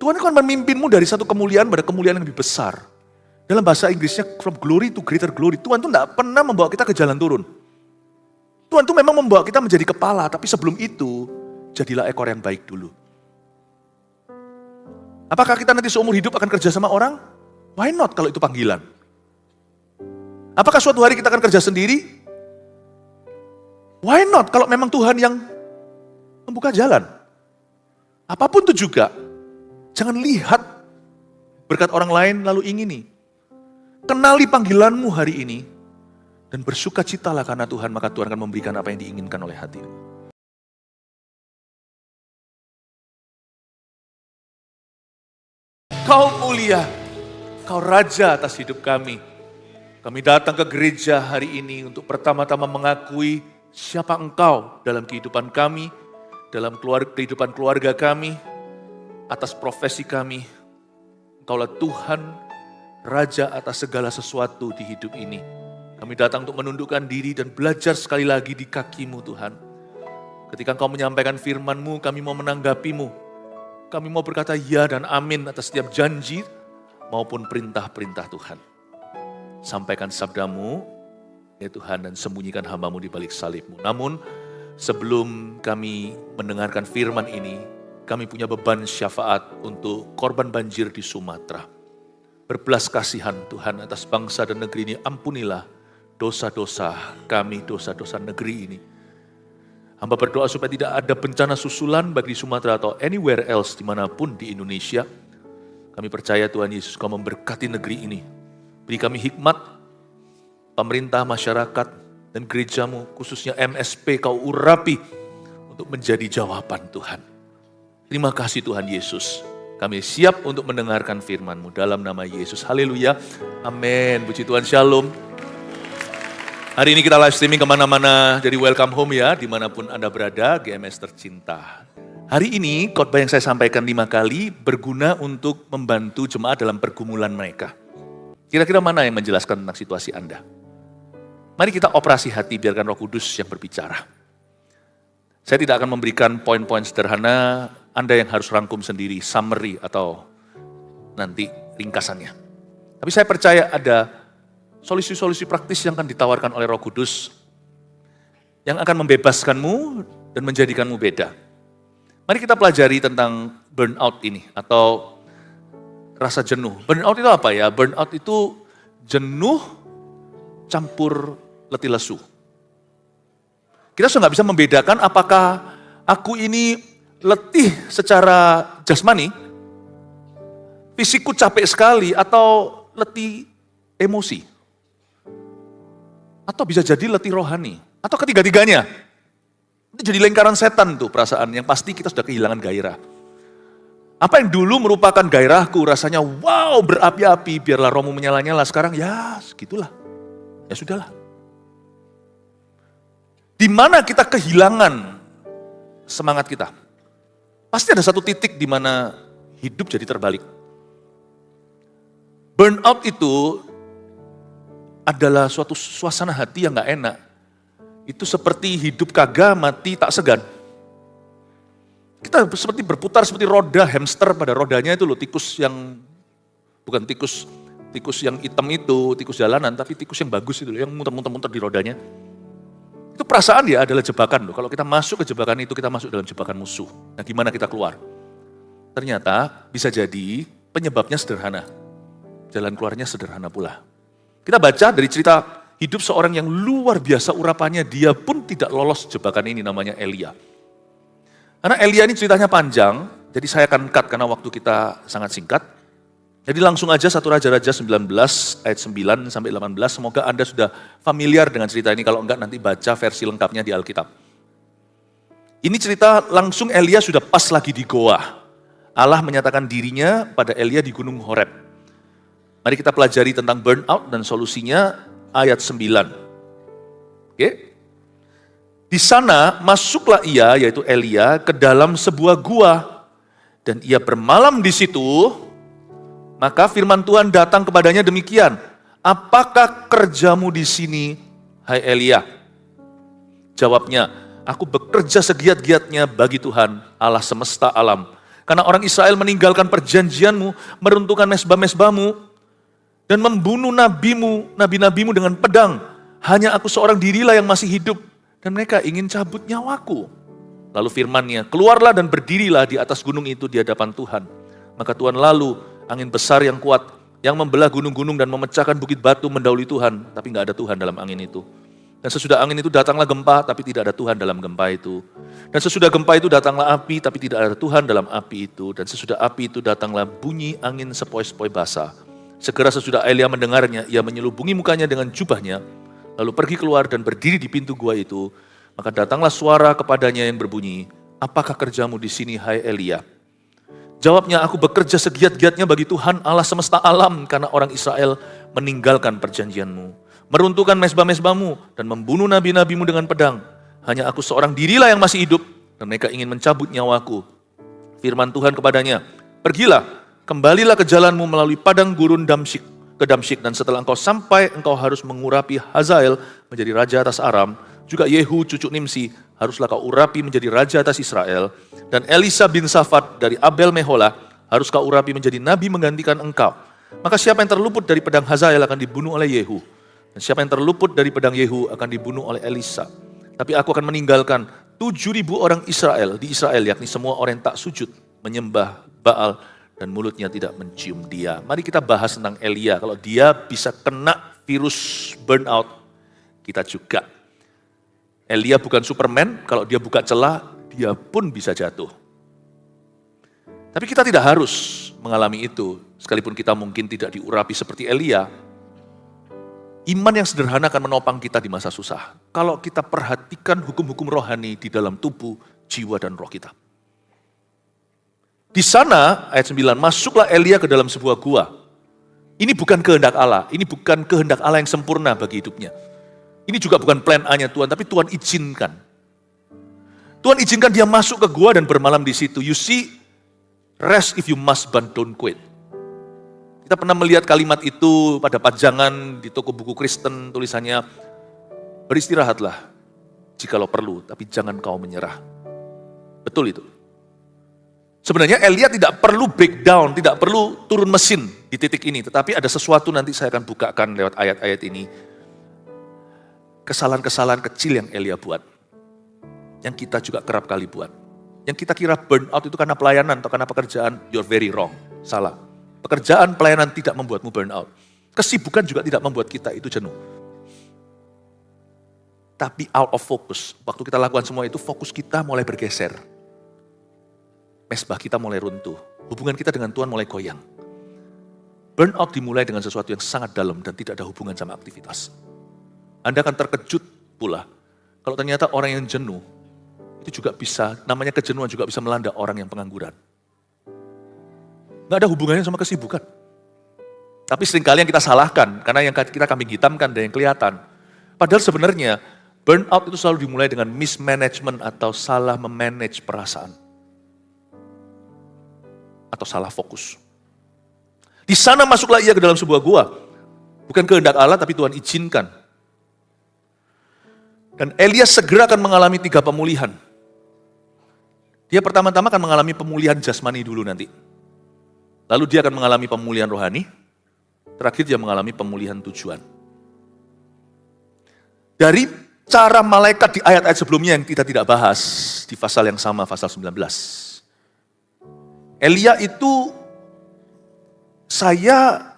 Tuhan akan memimpinmu dari satu kemuliaan pada kemuliaan yang lebih besar. Dalam bahasa Inggrisnya, from glory to greater glory. Tuhan tuh tidak pernah membawa kita ke jalan turun. Tuhan tuh memang membawa kita menjadi kepala, tapi sebelum itu, jadilah ekor yang baik dulu. Apakah kita nanti seumur hidup akan kerja sama orang? Why not kalau itu panggilan? Apakah suatu hari kita akan kerja sendiri? Why not kalau memang Tuhan yang membuka jalan? Apapun itu juga, jangan lihat berkat orang lain lalu ingini. Kenali panggilanmu hari ini, dan bersukacitalah karena Tuhan, maka Tuhan akan memberikan apa yang diinginkan oleh hatimu. Kau mulia, Kau Raja atas hidup kami. Kami datang ke gereja hari ini untuk pertama-tama mengakui siapa Engkau dalam kehidupan kami, dalam kehidupan keluarga kami, atas profesi kami. Engkaulah Tuhan, Raja atas segala sesuatu di hidup ini. Kami datang untuk menundukkan diri dan belajar sekali lagi di kaki-Mu Tuhan. Ketika Engkau menyampaikan firman-Mu, kami mau menanggapi-Mu. Kami mau berkata ya dan amin atas setiap janji maupun perintah-perintah Tuhan. Sampaikan sabda-Mu, ya Tuhan, dan sembunyikan hamba-Mu di balik salib-Mu. Namun, sebelum kami mendengarkan firman ini, kami punya beban syafaat untuk korban banjir di Sumatera. Berbelas kasihan Tuhan atas bangsa dan negeri ini, ampunilah dosa-dosa kami, dosa-dosa negeri ini. Hamba berdoa supaya tidak ada bencana susulan bagi Sumatera atau anywhere else dimanapun di Indonesia. Kami percaya Tuhan Yesus Kau memberkati negeri ini. Beri kami hikmat, pemerintah, masyarakat, dan gereja-Mu, khususnya MSP, Kau urapi untuk menjadi jawaban Tuhan. Terima kasih Tuhan Yesus. Kami siap untuk mendengarkan firman-Mu dalam nama Yesus. Haleluya. Amin. Puji Tuhan, shalom. Hari ini kita live streaming kemana-mana, jadi welcome home ya, dimanapun Anda berada, GMS tercinta. Hari ini khotbah yang saya sampaikan 5 kali berguna untuk membantu jemaat dalam pergumulan mereka. Kira-kira mana yang menjelaskan tentang situasi Anda? Mari kita operasi hati, biarkan Roh Kudus yang berbicara. Saya tidak akan memberikan poin-poin sederhana, Anda yang harus rangkum sendiri, summary atau nanti ringkasannya. Tapi saya percaya ada solusi-solusi praktis yang akan ditawarkan oleh Roh Kudus, yang akan membebaskanmu dan menjadikanmu beda. Mari kita pelajari tentang burnout ini, atau rasa jenuh. Burnout itu apa ya? Burnout itu jenuh campur letih lesu. Kita sudah nggak bisa membedakan apakah aku ini letih secara jasmani, fisikku capek sekali, atau letih emosi. Atau bisa jadi letih rohani, atau ketiga-tiganya. Itu jadi lingkaran setan tuh perasaan, yang pasti kita sudah kehilangan gairah. Apa yang dulu merupakan gairahku, rasanya wow berapi-api, biarlah rohmu menyala-nyala, sekarang ya segitulah, ya sudahlah. Di mana kita kehilangan semangat kita? Pasti ada satu titik di mana hidup jadi terbalik. Burnout itu adalah suatu suasana hati yang gak enak. Itu seperti hidup kagak, mati tak segan. Kita seperti berputar seperti roda hamster pada rodanya itu loh, tikus yang, bukan tikus yang hitam itu, tikus jalanan, tapi tikus yang bagus itu loh, yang muter-muter di rodanya. Itu perasaan dia adalah jebakan loh. Kalau kita masuk ke jebakan itu, kita masuk dalam jebakan musuh. Nah gimana kita keluar? Ternyata bisa jadi penyebabnya sederhana. Jalan keluarnya sederhana pula. Kita baca dari cerita hidup seorang yang luar biasa urapannya, dia pun tidak lolos jebakan ini, namanya Elia. Karena Elia ini ceritanya panjang, jadi saya akan cut karena waktu kita sangat singkat. Jadi langsung aja 1 Raja-Raja 19 ayat 9 sampai 18, semoga Anda sudah familiar dengan cerita ini, kalau enggak nanti baca versi lengkapnya di Alkitab. Ini cerita langsung Elia sudah pas lagi di goa. Allah menyatakan dirinya pada Elia di Gunung Horeb. Mari kita pelajari tentang burnout dan solusinya ayat 9. Oke? Di sana masuklah ia, yaitu Elia, ke dalam sebuah gua. Dan ia bermalam di situ, maka firman Tuhan datang kepadanya demikian. Apakah kerjamu di sini, hai Elia? Jawabnya, aku bekerja segiat-giatnya bagi Tuhan, Allah semesta alam. Karena orang Israel meninggalkan perjanjianmu, meruntuhkan mezbah-mezbahmu, dan membunuh nabi-nabimu dengan pedang. Hanya aku seorang dirilah yang masih hidup, dan mereka ingin cabut nyawaku. Lalu firman-Nya, keluarlah dan berdirilah di atas gunung itu di hadapan Tuhan. Maka Tuhan lalu, angin besar yang kuat, yang membelah gunung-gunung dan memecahkan bukit batu mendahului Tuhan. Tapi nggak ada Tuhan dalam angin itu. Dan sesudah angin itu datanglah gempa, tapi tidak ada Tuhan dalam gempa itu. Dan sesudah gempa itu datanglah api, tapi tidak ada Tuhan dalam api itu. Dan sesudah api itu datanglah bunyi angin sepoi-sepoi basah. Segera sesudah Elia mendengarnya, ia menyelubungi mukanya dengan jubahnya, lalu pergi keluar dan berdiri di pintu gua itu. Maka datanglah suara kepadanya yang berbunyi, apakah kerjamu di sini, hai Elia? Jawabnya, aku bekerja segiat-giatnya bagi Tuhan Allah semesta alam, karena orang Israel meninggalkan perjanjianmu, meruntuhkan mezbah-mezbahmu, dan membunuh nabi-nabimu dengan pedang. Hanya aku seorang dirilah yang masih hidup, dan mereka ingin mencabut nyawaku. Firman Tuhan kepadanya, pergilah, kembalilah ke jalanmu melalui padang gurun ke Damsyik, dan setelah engkau sampai, engkau harus mengurapi Hazael menjadi raja atas Aram. Juga Yehu cucu Nimsi haruslah kau urapi menjadi raja atas Israel. Dan Elisa bin Safat dari Abel Meholah harus kau urapi menjadi nabi menggantikan engkau. Maka siapa yang terluput dari pedang Hazael akan dibunuh oleh Yehu. Dan siapa yang terluput dari pedang Yehu akan dibunuh oleh Elisa. Tapi aku akan meninggalkan 7.000 orang Israel di Israel, yakni semua orang yang tak sujud, menyembah Baal, dan mulutnya tidak mencium dia. Mari kita bahas tentang Elia. Kalau dia bisa kena virus burnout, kita juga. Elia bukan Superman, kalau dia buka celah, dia pun bisa jatuh. Tapi kita tidak harus mengalami itu, sekalipun kita mungkin tidak diurapi seperti Elia. Iman yang sederhana akan menopang kita di masa susah. Kalau kita perhatikan hukum-hukum rohani di dalam tubuh, jiwa, dan roh kita. Di sana, ayat 9, masuklah Elia ke dalam sebuah gua. Ini bukan kehendak Allah, ini bukan kehendak Allah yang sempurna bagi hidupnya. Ini juga bukan plan A-nya Tuhan, tapi Tuhan izinkan. Tuhan izinkan dia masuk ke gua dan bermalam di situ. You see, rest if you must, but don't quit. Kita pernah melihat kalimat itu pada pajangan di toko buku Kristen, tulisannya, beristirahatlah jikalau perlu, tapi jangan kau menyerah. Betul itu. Sebenarnya Elia tidak perlu breakdown, tidak perlu turun mesin di titik ini. Tetapi ada sesuatu nanti saya akan bukakan lewat ayat-ayat ini. Kesalahan-kesalahan kecil yang Elia buat. Yang kita juga kerap kali buat. Yang kita kira burnout itu karena pelayanan atau karena pekerjaan, you're very wrong. Salah. Pekerjaan pelayanan tidak membuatmu burnout. Kesibukan juga tidak membuat kita itu jenuh. Tapi out of focus. Waktu kita lakukan semua itu, fokus kita mulai bergeser. Mesbah kita mulai runtuh. Hubungan kita dengan Tuhan mulai goyang. Burnout dimulai dengan sesuatu yang sangat dalam dan tidak ada hubungan sama aktivitas. Anda akan terkejut pula kalau ternyata orang yang jenuh itu juga bisa, namanya kejenuhan juga bisa melanda orang yang pengangguran. Nggak ada hubungannya sama kesibukan. Tapi seringkali yang kita salahkan karena yang kita kambing hitamkan dan yang kelihatan. Padahal sebenarnya burnout itu selalu dimulai dengan mismanagement atau salah memanage perasaan. Atau salah fokus. Di sana masuklah ia ke dalam sebuah gua. Bukan kehendak Allah tapi Tuhan izinkan. Dan Elia segera akan mengalami 3 pemulihan. Dia pertama-tama akan mengalami pemulihan jasmani dulu nanti. Lalu dia akan mengalami pemulihan rohani. Terakhir dia mengalami pemulihan tujuan. Dari cara malaikat di ayat-ayat sebelumnya yang kita tidak bahas, di pasal yang sama, pasal 19. Elia itu saya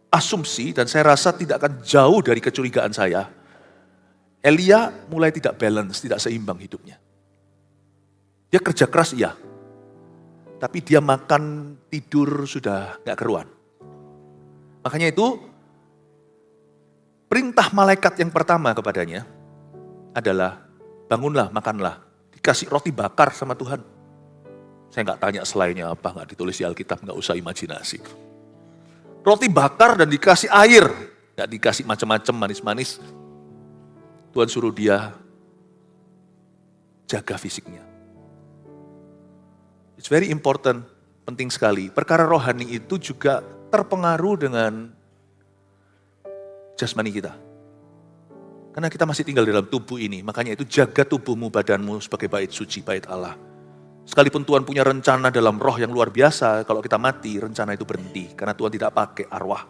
asumsi dan saya rasa tidak akan jauh dari kecurigaan saya. Elia mulai tidak balance, tidak seimbang hidupnya. Dia kerja keras iya, tapi dia makan, tidur sudah gak keruan. Makanya itu, perintah malaikat yang pertama kepadanya adalah, bangunlah, makanlah, dikasih roti bakar sama Tuhan. Saya gak tanya selainnya apa, gak ditulis di Alkitab, gak usah imajinasi. Roti bakar dan dikasih air, gak dikasih macam-macam manis-manis. Tuhan suruh dia jaga fisiknya. It's very important, penting sekali. Perkara rohani itu juga terpengaruh dengan jasmani kita. Karena kita masih tinggal dalam tubuh ini, makanya itu jaga tubuhmu, badanmu sebagai bait suci, bait Allah. Sekalipun Tuhan punya rencana dalam roh yang luar biasa, kalau kita mati, rencana itu berhenti. Karena Tuhan tidak pakai arwah.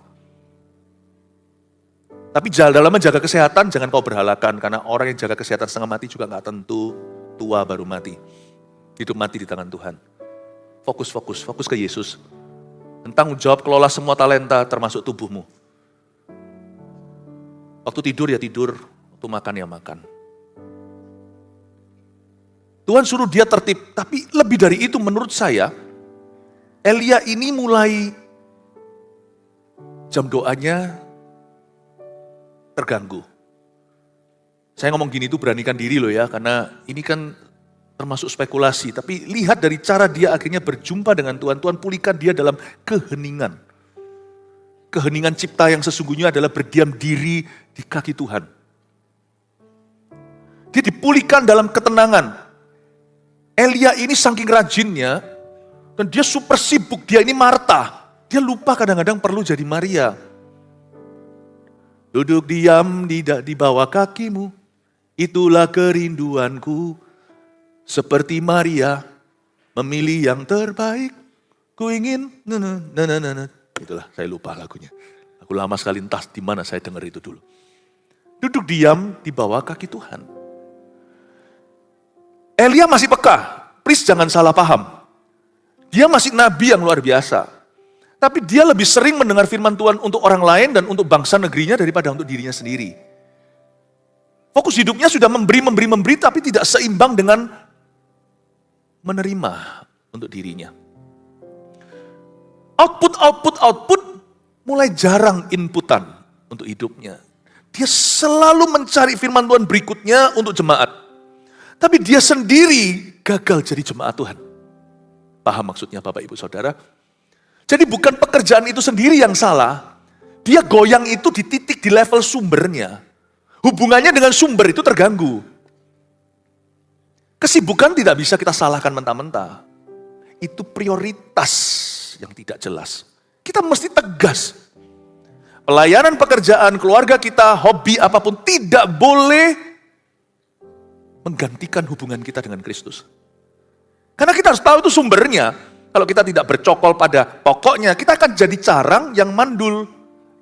Tapi dalam menjaga kesehatan, jangan kau berhalakan. Karena orang yang jaga kesehatan setengah mati juga gak tentu tua baru mati. Hidup mati di tangan Tuhan. Fokus ke Yesus. Tanggung jawab kelola semua talenta termasuk tubuhmu. Waktu tidur ya tidur, waktu makan ya makan. Tuhan suruh dia tertib, tapi lebih dari itu menurut saya, Elia ini mulai jam doanya terganggu. Saya ngomong gini itu beranikan diri loh ya, karena ini kan termasuk spekulasi. Tapi lihat dari cara dia akhirnya berjumpa dengan Tuhan. Tuhan pulihkan dia dalam keheningan. Keheningan cipta yang sesungguhnya adalah berdiam diri di kaki Tuhan. Dia dipulihkan dalam ketenangan. Elia ini saking rajinnya, dan dia super sibuk, dia ini Marta. Dia lupa kadang-kadang perlu jadi Maria. Duduk diam di bawah kakimu, itulah kerinduanku. Seperti Maria, memilih yang terbaik, ku ingin, itulah saya lupa lagunya. Aku lama sekali entah di mana saya dengar itu dulu. Duduk diam di bawah kaki Tuhan. Elia masih peka, please jangan salah paham. Dia masih nabi yang luar biasa. Tapi dia lebih sering mendengar firman Tuhan untuk orang lain dan untuk bangsa negerinya daripada untuk dirinya sendiri. Fokus hidupnya sudah memberi, tapi tidak seimbang dengan menerima untuk dirinya. Output, mulai jarang inputan untuk hidupnya. Dia selalu mencari firman Tuhan berikutnya untuk jemaat. Tapi dia sendiri gagal jadi jemaat Tuhan. Paham maksudnya Bapak Ibu Saudara? Jadi bukan pekerjaan itu sendiri yang salah. Dia goyang itu di titik di level sumbernya. Hubungannya dengan sumber itu terganggu. Kesibukan tidak bisa kita salahkan mentah-mentah. Itu prioritas yang tidak jelas. Kita mesti tegas. Pelayanan, pekerjaan, keluarga kita, hobi apapun tidak boleh menggantikan hubungan kita dengan Kristus. Karena kita harus tahu itu sumbernya. Kalau kita tidak bercokol pada pokoknya, kita akan jadi carang yang mandul.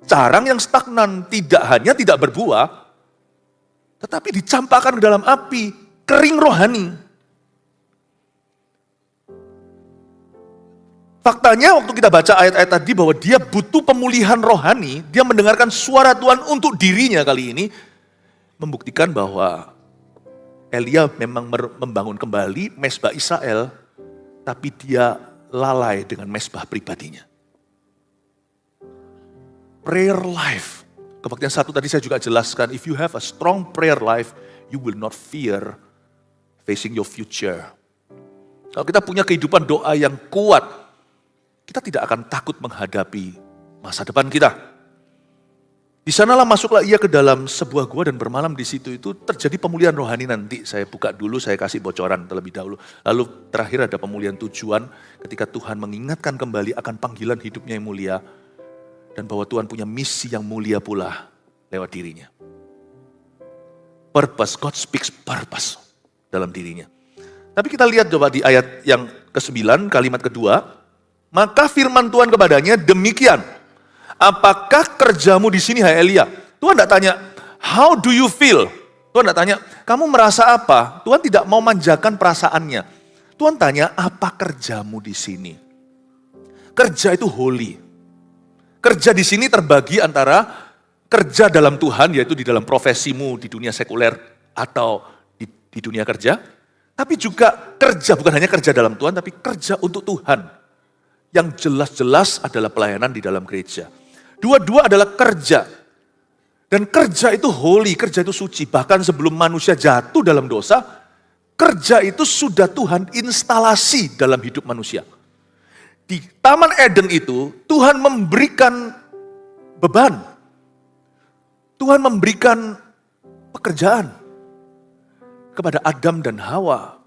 Carang yang stagnan, tidak hanya tidak berbuah, tetapi dicampakkan ke dalam api, kering rohani. Faktanya waktu kita baca ayat-ayat tadi bahwa dia butuh pemulihan rohani, dia mendengarkan suara Tuhan untuk dirinya kali ini, membuktikan bahwa Elia memang membangun kembali mezbah Israel, tapi dia lalai dengan mezbah pribadinya. Prayer life. Kebaktian 1 tadi saya juga jelaskan, if you have a strong prayer life, you will not fear facing your future. Kalau kita punya kehidupan doa yang kuat, kita tidak akan takut menghadapi masa depan kita. Di sanalah masuklah ia ke dalam sebuah gua dan bermalam di situ. Itu terjadi pemulihan rohani nanti. Saya buka dulu, saya kasih bocoran terlebih dahulu. Lalu terakhir ada pemulihan tujuan ketika Tuhan mengingatkan kembali akan panggilan hidupnya yang mulia. Dan bahwa Tuhan punya misi yang mulia pula lewat dirinya. Purpose, God speaks purpose dalam dirinya. Tapi kita lihat coba di ayat yang ke-9, kalimat kedua. Maka firman Tuhan kepadanya demikian. Apakah kerjamu di sini, hai Elia? Tuhan tidak tanya, how do you feel? Tuhan tidak tanya, kamu merasa apa? Tuhan tidak mau manjakan perasaannya. Tuhan tanya, apa kerjamu di sini? Kerja itu holy. Kerja di sini terbagi antara kerja dalam Tuhan, yaitu di dalam profesimu di dunia sekuler atau di dunia kerja. Tapi juga kerja, bukan hanya kerja dalam Tuhan, tapi kerja untuk Tuhan. Yang jelas-jelas adalah pelayanan di dalam gereja. Dua-dua adalah kerja. Dan kerja itu holy, kerja itu suci. Bahkan sebelum manusia jatuh dalam dosa, kerja itu sudah Tuhan instalasi dalam hidup manusia. Di Taman Eden itu, Tuhan memberikan beban. Tuhan memberikan pekerjaan kepada Adam dan Hawa.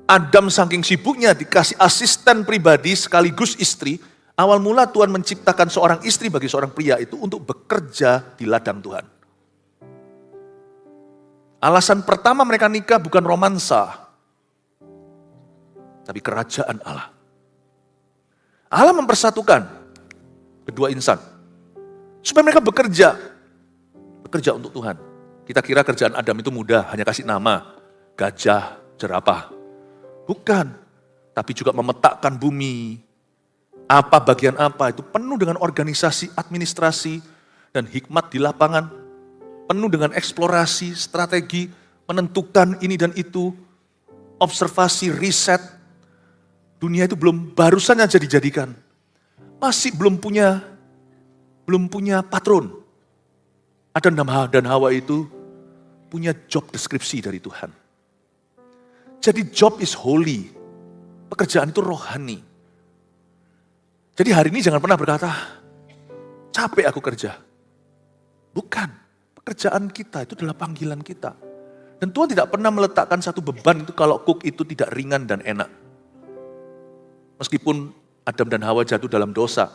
Adam saking sibuknya dikasih asisten pribadi sekaligus istri. Awal mula Tuhan menciptakan seorang istri bagi seorang pria itu untuk bekerja di ladang Tuhan. Alasan pertama mereka nikah bukan romansa. tapi kerajaan Allah. Allah mempersatukan kedua insan supaya mereka bekerja untuk Tuhan. Kita kira kerjaan Adam itu mudah, hanya kasih nama, gajah, jerapah. Bukan, tapi juga memetakkan bumi. Apa bagian apa, itu penuh dengan organisasi, administrasi, dan hikmat di lapangan. Penuh dengan eksplorasi, strategi, menentukan ini dan itu, observasi, riset. Dunia itu belum barusan aja dijadikan. Masih belum punya patron. Adam dan Hawa itu punya job deskripsi dari Tuhan. Jadi job is holy. Pekerjaan itu rohani. Jadi hari ini jangan pernah berkata, capek aku kerja. Bukan, pekerjaan kita itu adalah panggilan kita. Dan Tuhan tidak pernah meletakkan satu beban itu kalau cook itu tidak ringan dan enak. Meskipun Adam dan Hawa jatuh dalam dosa,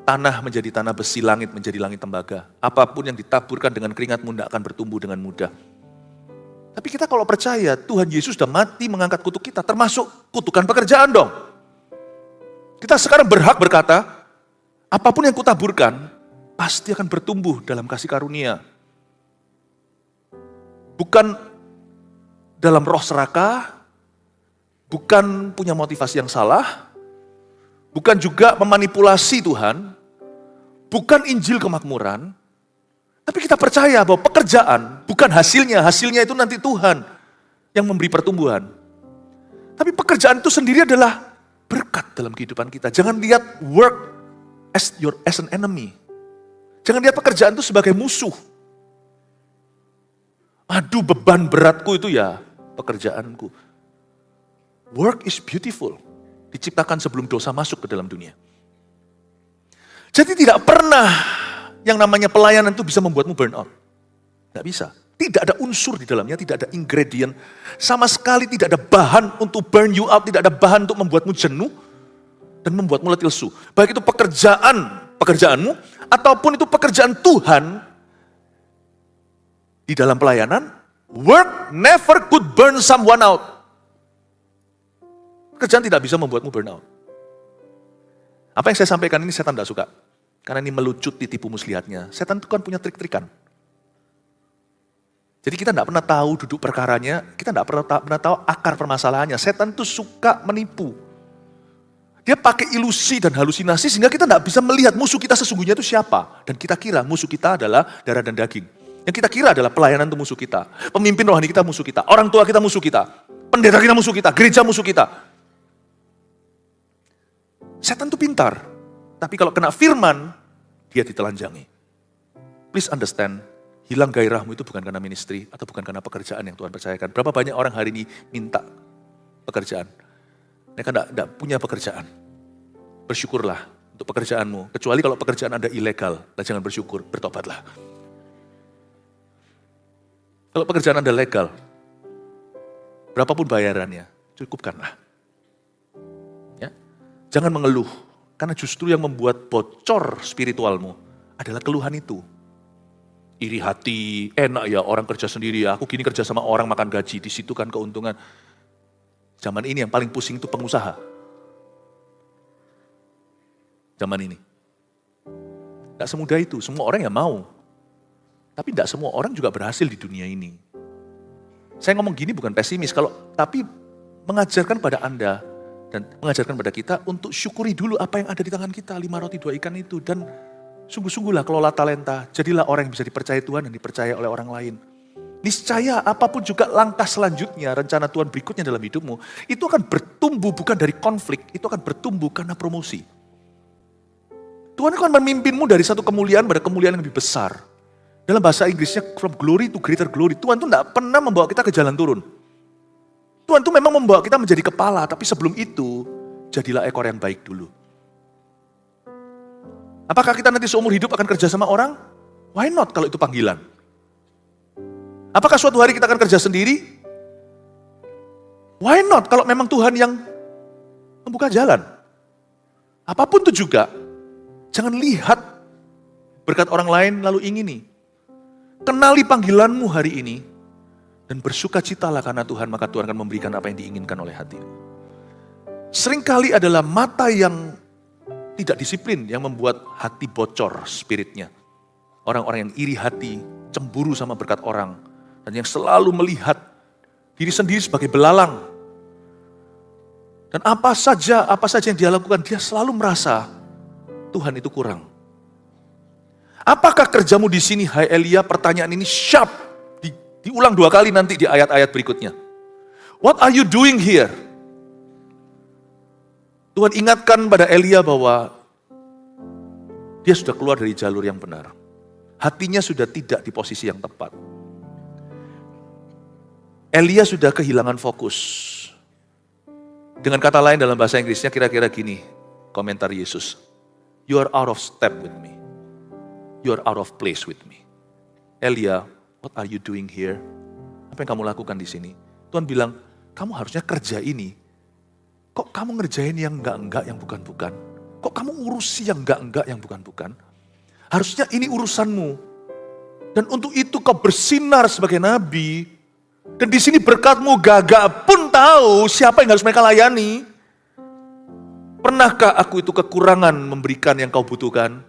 tanah menjadi tanah besi, langit menjadi langit tembaga. Apapun yang ditaburkan dengan keringatmu tidak akan bertumbuh dengan mudah. Tapi kita kalau percaya Tuhan Yesus sudah mati mengangkat kutuk kita, termasuk kutukan pekerjaan dong. Kita sekarang berhak berkata, apapun yang kutaburkan, pasti akan bertumbuh dalam kasih karunia. Bukan dalam roh serakah, bukan punya motivasi yang salah, bukan juga memanipulasi Tuhan, bukan Injil kemakmuran, tapi kita percaya bahwa pekerjaan bukan hasilnya itu nanti Tuhan yang memberi pertumbuhan. Tapi pekerjaan itu sendiri adalah berkat dalam kehidupan kita. Jangan lihat work as an enemy. Jangan lihat pekerjaan itu sebagai musuh. Aduh, beban beratku itu ya pekerjaanku. Work is beautiful. Diciptakan sebelum dosa masuk ke dalam dunia. Jadi tidak pernah yang namanya pelayanan itu bisa membuatmu burn out. Tidak bisa. Tidak ada unsur di dalamnya, tidak ada ingredient. Sama sekali tidak ada bahan untuk burn you out, tidak ada bahan untuk membuatmu jenuh dan membuatmu letih lesu. Baik itu pekerjaanmu, ataupun itu pekerjaan Tuhan di dalam pelayanan, work never could burn someone out. Pekerjaan tidak bisa membuatmu burn out. Apa yang saya sampaikan ini setan tidak suka. Karena ini melucut di tipu muslihatnya. Setan itu kan punya trik-trikan. Jadi kita tidak pernah tahu duduk perkaranya, kita tidak pernah tahu akar permasalahannya. Setan itu suka menipu. Dia pakai ilusi dan halusinasi sehingga kita tidak bisa melihat musuh kita sesungguhnya itu siapa. Dan kita kira musuh kita adalah darah dan daging. Yang kita kira adalah pelayanan itu musuh kita. Pemimpin rohani kita musuh kita. Orang tua kita musuh kita. Pendeta kita musuh kita. Gereja musuh kita. Setan itu pintar. Tapi kalau kena firman, dia ditelanjangi. Please understand, hilang gairahmu itu bukan karena ministry atau bukan karena pekerjaan yang Tuhan percayakan. Berapa banyak orang hari ini minta pekerjaan. Mereka tidak punya pekerjaan. Bersyukurlah untuk pekerjaanmu. Kecuali kalau pekerjaan Anda ilegal, jangan bersyukur, bertobatlah. Kalau pekerjaan Anda legal, berapapun bayarannya, cukupkanlah. Ya? Jangan mengeluh. Karena justru yang membuat bocor spiritualmu adalah keluhan itu. Iri hati, enak ya orang kerja sendiri ya, aku gini kerja sama orang makan gaji, di situ kan keuntungan. Zaman ini yang paling pusing itu pengusaha. Zaman ini. Tidak semudah itu, semua orang ya mau. Tapi tidak semua orang juga berhasil di dunia ini. Saya ngomong gini bukan pesimis, tapi mengajarkan pada Anda, dan mengajarkan pada kita untuk syukuri dulu apa yang ada di tangan kita, 5 roti 2 ikan itu. Dan sungguh-sungguhlah kelola talenta, jadilah orang yang bisa dipercaya Tuhan dan dipercaya oleh orang lain. Niscaya apapun juga langkah selanjutnya, rencana Tuhan berikutnya dalam hidupmu, itu akan bertumbuh bukan dari konflik, itu akan bertumbuh karena promosi. Tuhan akan memimpinmu dari satu kemuliaan pada kemuliaan yang lebih besar. Dalam bahasa Inggrisnya, from glory to greater glory. Tuhan itu tidak pernah membawa kita ke jalan turun. Tuhan itu memang membawa kita menjadi kepala, tapi sebelum itu, jadilah ekor yang baik dulu. Apakah kita nanti seumur hidup akan kerja sama orang? Why not kalau itu panggilan? Apakah suatu hari kita akan kerja sendiri? Why not kalau memang Tuhan yang membuka jalan? Apapun itu juga, jangan lihat berkat orang lain lalu ingini. Kenali panggilanmu hari ini, dan bersukacitalah karena Tuhan, maka Tuhan akan memberikan apa yang diinginkan oleh hatimu. seringkali adalah mata yang tidak disiplin yang membuat hati bocor spiritnya. Orang-orang yang iri hati, cemburu sama berkat orang, dan yang selalu melihat diri sendiri sebagai belalang. Dan apa saja yang dia lakukan, dia selalu merasa Tuhan itu kurang. Apakah kerjamu di sini, hai Elia? Pertanyaan ini sharp, diulang 2 kali nanti di ayat-ayat berikutnya. What are you doing here? Tuhan ingatkan pada Elia bahwa dia sudah keluar dari jalur yang benar. Hatinya sudah tidak di posisi yang tepat. Elia sudah kehilangan fokus. Dengan kata lain dalam bahasa Inggrisnya kira-kira gini, komentar Yesus. You are out of step with me. You are out of place with me. Elia, what are you doing here? Apa yang kamu lakukan di sini? Tuhan bilang, kamu harusnya kerja ini. Kok kamu ngerjain yang enggak-enggak, yang bukan-bukan? Kok kamu urusi yang enggak-enggak, yang bukan-bukan? Harusnya ini urusanmu. Dan untuk itu kau bersinar sebagai nabi. Dan di sini berkatmu gagak pun tahu siapa yang harus mereka layani. Pernahkah aku itu kekurangan memberikan yang kau butuhkan?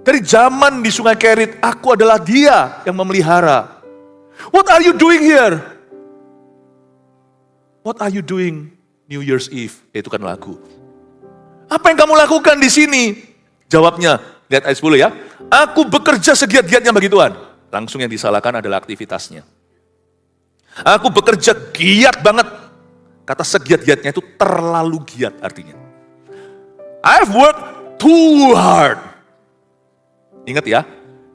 Dari zaman di Sungai Kerit, aku adalah dia yang memelihara. What are you doing here? What are you doing New Year's Eve? Itu kan lagu. Apa yang kamu lakukan di sini? Jawabnya, lihat ayat 10 ya. Aku bekerja segiat-giatnya bagi Tuhan. Langsung yang disalahkan adalah aktivitasnya. Aku bekerja giat banget. Kata segiat-giatnya itu terlalu giat artinya. I've worked too hard. Ingat ya,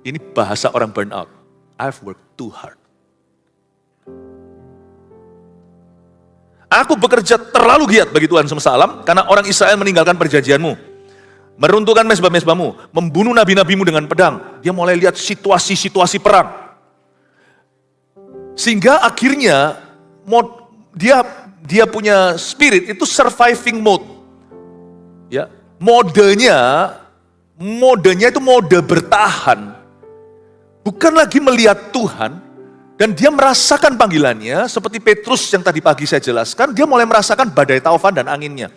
ini bahasa orang burnout. I've worked too hard. Aku bekerja terlalu giat bagi Tuhan semesta alam, karena orang Israel meninggalkan perjanjianmu. Meruntuhkan mezbah-mezbahmu, membunuh nabi-nabimu dengan pedang. Dia mulai lihat situasi-situasi perang. Sehingga akhirnya dia punya spirit itu surviving mode. Ya, modenya itu mode bertahan. Bukan lagi melihat Tuhan. Dan dia merasakan panggilannya, seperti Petrus yang tadi pagi saya jelaskan, dia mulai merasakan badai taufan dan anginnya.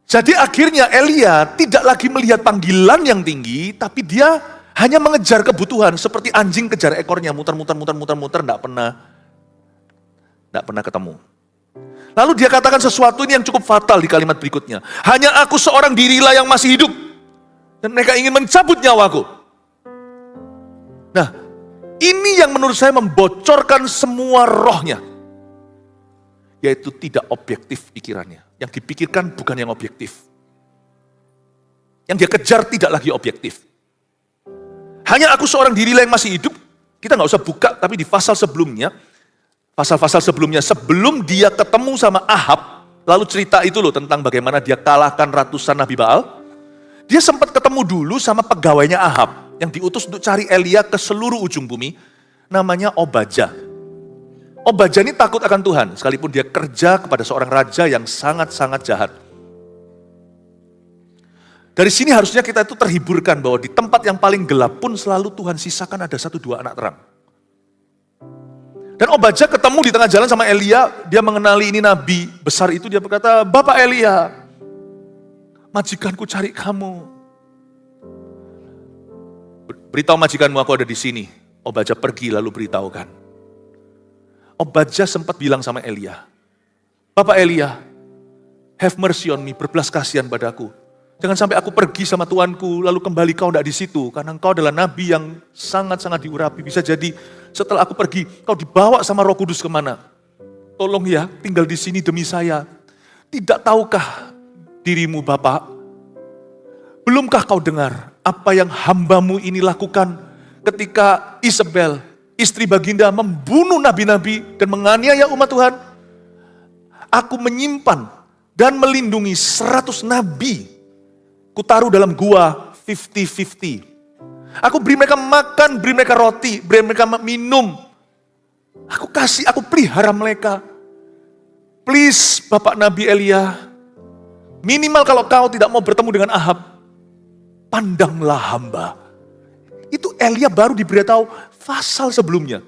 Jadi akhirnya Elia tidak lagi melihat panggilan yang tinggi, tapi dia hanya mengejar kebutuhan, seperti anjing kejar ekornya, muter-muter, tidak pernah ketemu. Lalu dia katakan sesuatu ini yang cukup fatal di kalimat berikutnya. Hanya aku seorang dirilah yang masih hidup. Dan mereka ingin mencabut nyawaku. Nah, ini yang menurut saya membocorkan semua rohnya. Yaitu tidak objektif pikirannya. Yang dipikirkan bukan yang objektif. Yang dia kejar tidak lagi objektif. Hanya aku seorang dirilah yang masih hidup. Kita nggak usah buka, tapi di pasal sebelumnya, sebelum dia ketemu sama Ahab, lalu cerita itu loh tentang bagaimana dia kalahkan ratusan Nabi Baal. Dia sempat ketemu dulu sama pegawainya Ahab, yang diutus untuk cari Elia ke seluruh ujung bumi, namanya Obadja. Obadja ini takut akan Tuhan, sekalipun dia kerja kepada seorang raja yang sangat-sangat jahat. Dari sini harusnya kita itu terhiburkan bahwa di tempat yang paling gelap pun selalu Tuhan sisakan ada 1-2 anak terang. Dan Obadja ketemu di tengah jalan sama Elia, dia mengenali ini nabi besar itu, dia berkata, Bapak Elia, majikanku cari kamu. Beritahu majikanmu aku ada di sini. Obadja pergi lalu beritahukan. Obadja sempat bilang sama Elia, Bapak Elia, have mercy on me, berbelas kasihan padaku. Jangan sampai aku pergi sama Tuanku, lalu kembali kau tidak di situ. Karena engkau adalah nabi yang sangat-sangat diurapi. Bisa jadi setelah aku pergi, kau dibawa sama Roh Kudus kemana? Tolong ya, tinggal di sini demi saya. Tidak tahukah dirimu Bapak? Belumkah kau dengar apa yang hambamu ini lakukan ketika Isabel, istri baginda, membunuh nabi-nabi dan menganiaya umat Tuhan? Aku menyimpan dan melindungi 100 nabi. Kutaruh dalam gua 50-50. Aku beri mereka makan, beri mereka roti, beri mereka minum. Aku pelihara mereka. Please Bapak Nabi Elia, minimal kalau kau tidak mau bertemu dengan Ahab, pandanglah hamba. Itu Elia baru diberitahu pasal sebelumnya.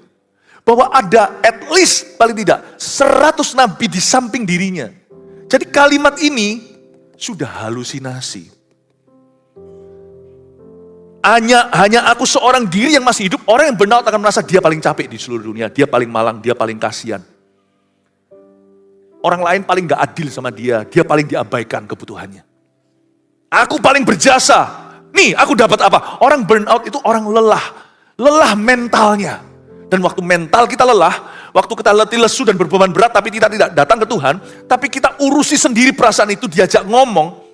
bahwa ada at least paling tidak 100 nabi di samping dirinya. Jadi kalimat ini sudah halusinasi. Hanya aku seorang diri yang masih hidup, orang yang burnout akan merasa dia paling capek di seluruh dunia, dia paling malang, dia paling kasihan. Orang lain paling gak adil sama dia paling diabaikan kebutuhannya. Aku paling berjasa, nih aku dapat apa? Orang burnout itu orang lelah mentalnya. Dan waktu mental kita lelah, waktu kita letih lesu dan berbeban berat tapi kita tidak datang ke Tuhan, tapi kita urusi sendiri perasaan itu, diajak ngomong,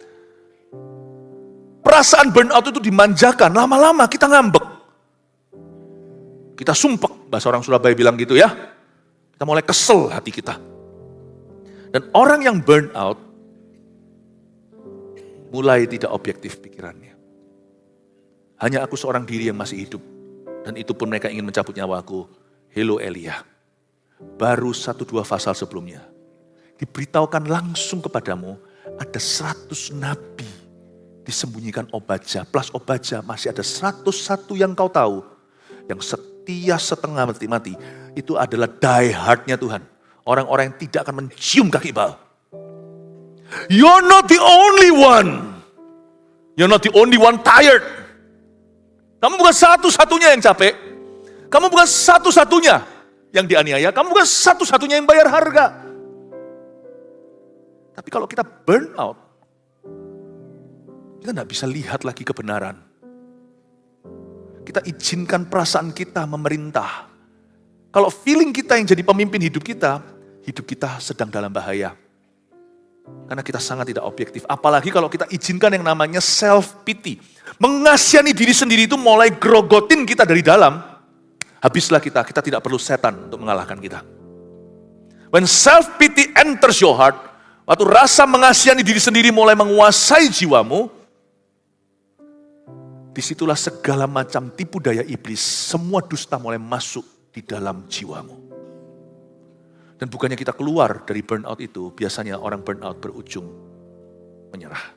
perasaan burnout itu dimanjakan, lama-lama kita ngambek. Kita sumpek, bahasa orang Surabaya bilang gitu ya. Kita mulai kesel hati kita. Dan orang yang burnout mulai tidak objektif pikirannya. Hanya aku seorang diri yang masih hidup. Dan itu pun mereka ingin mencabut nyawaku. Hello Elia. Baru 1-2 pasal sebelumnya. Diberitahukan langsung kepadamu, ada 100 nabi disembunyikan Obadja, plus Obadja masih ada 101 yang kau tahu, yang setia setengah mati-mati, itu adalah die hard-nya Tuhan. Orang-orang yang tidak akan mencium kaki Baal. You're not the only one. You're not the only one tired. Kamu bukan satu-satunya yang capek. Kamu bukan satu-satunya yang dianiaya. Kamu bukan satu-satunya yang bayar harga. Tapi kalau kita burn out, kita tidak bisa lihat lagi kebenaran. Kita izinkan perasaan kita memerintah. Kalau feeling kita yang jadi pemimpin hidup kita sedang dalam bahaya. Karena kita sangat tidak objektif. Apalagi kalau kita izinkan yang namanya self-pity. Mengasihani diri sendiri itu mulai grogotin kita dari dalam. Habislah kita tidak perlu setan untuk mengalahkan kita. When self-pity enters your heart, waktu rasa mengasihani diri sendiri mulai menguasai jiwamu, disitulah segala macam tipu daya iblis, semua dusta mulai masuk di dalam jiwamu. Dan bukannya kita keluar dari burnout itu, biasanya orang burnout berujung menyerah